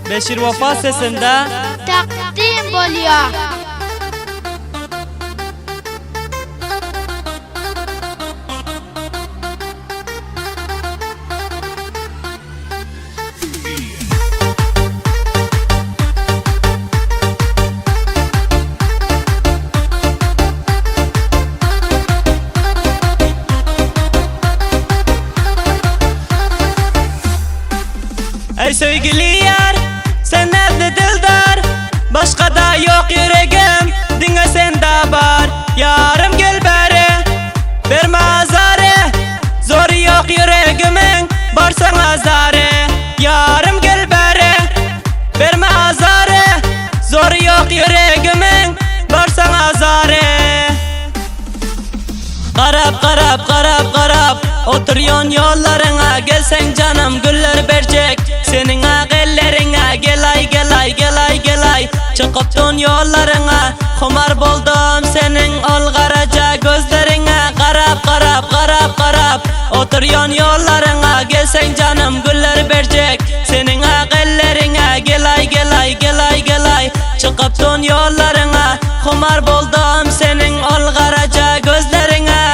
Beşir Vafa sesinde takdim oluyor. Ey sevgili yar, sen nerede dildar? Başka da yok yüreğim, dinle sende var. Yarım gel beri, verme azarı. Zor yok yüreğimin, barsan azarı. Yarım gel beri, verme azarı. Zor yok yüreğimin, barsan azarı. Karab karab karab karab, oturuyon yollarına. Gelsen canım güller verecek senin ellerine. Gelay gelay gelay gelay, çıkıptın yollarına. Kumar buldum senin ol karaca gözlerine. Karab karab karab karab, oturuyon yollarına. Gelsen canım güller verecek senin ellerine. Gelay gelay gelay gelay, çıkıptın yollarına. Kumar buldum senin ol karaca gözlerine.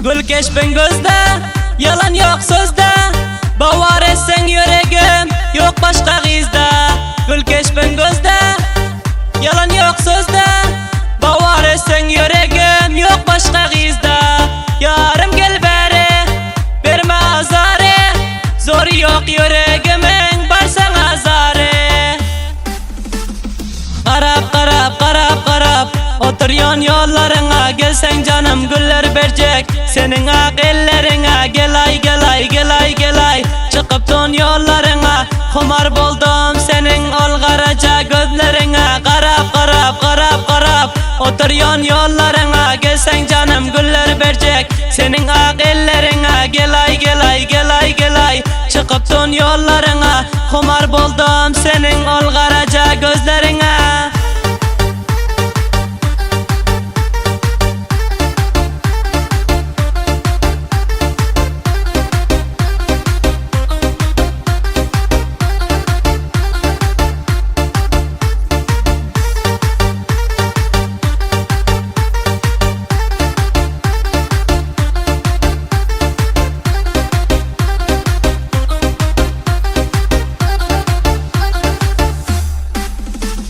Gül keşfin gözde, yalan yok sözde. Bavar etsen yüreğim, yok başka gizde. Gül keşfin gözde, yalan yok sözde. Bavar etsen yüreğim, yok başka gizde. Yarım gel beri, verme azarı. Zor yok yüreğimin, barsan azarı. Karab karab karab karab, oturuyon yollarına. Gelsen canım güller verecek senin ellerine. Gelay gelay gelay gelay, çıkıptın yollarına. Kumar buldum senin ol karaca gözlerine. Karab karab karab karab, oturuyon yollarına. Gelsen canım güller verecek senin ellerine. Gelay gelay gelay gelay, çıkıptın yollarına. Kumar buldum senin ol karaca gözlerine.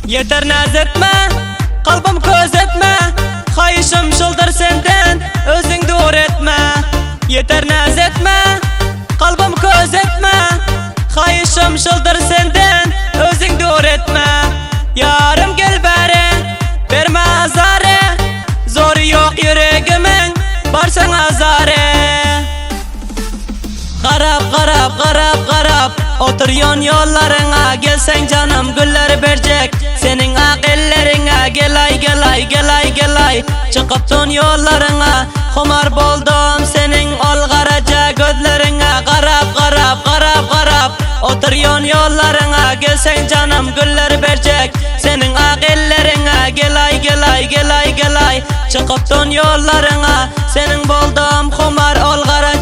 Yeter naz etme, kalbim köz etme. Kayışım şıldır senden, özün dur etme. Yeter naz etme, kalbim köz etme. Kayışım şıldır senden, özün dur etme. Yarım gel beri, verme azarı. Zor yok yüreğimin, barsan azarı. Karab karab karab karab, oturuyon yollarına. Gelsen canım güller verecek senin ellerine. Gelay gelay gelay gelay, çıkıptın yollarına. Kumar buldum senin ol karaca gözlerine. Karab karab karab karab, oturuyon yollarına. Gelsen canım güller verecek senin ellerine. Gelay gelay gelay gelay, çıkıptın yollarına. Senin buldum kumar ol karaca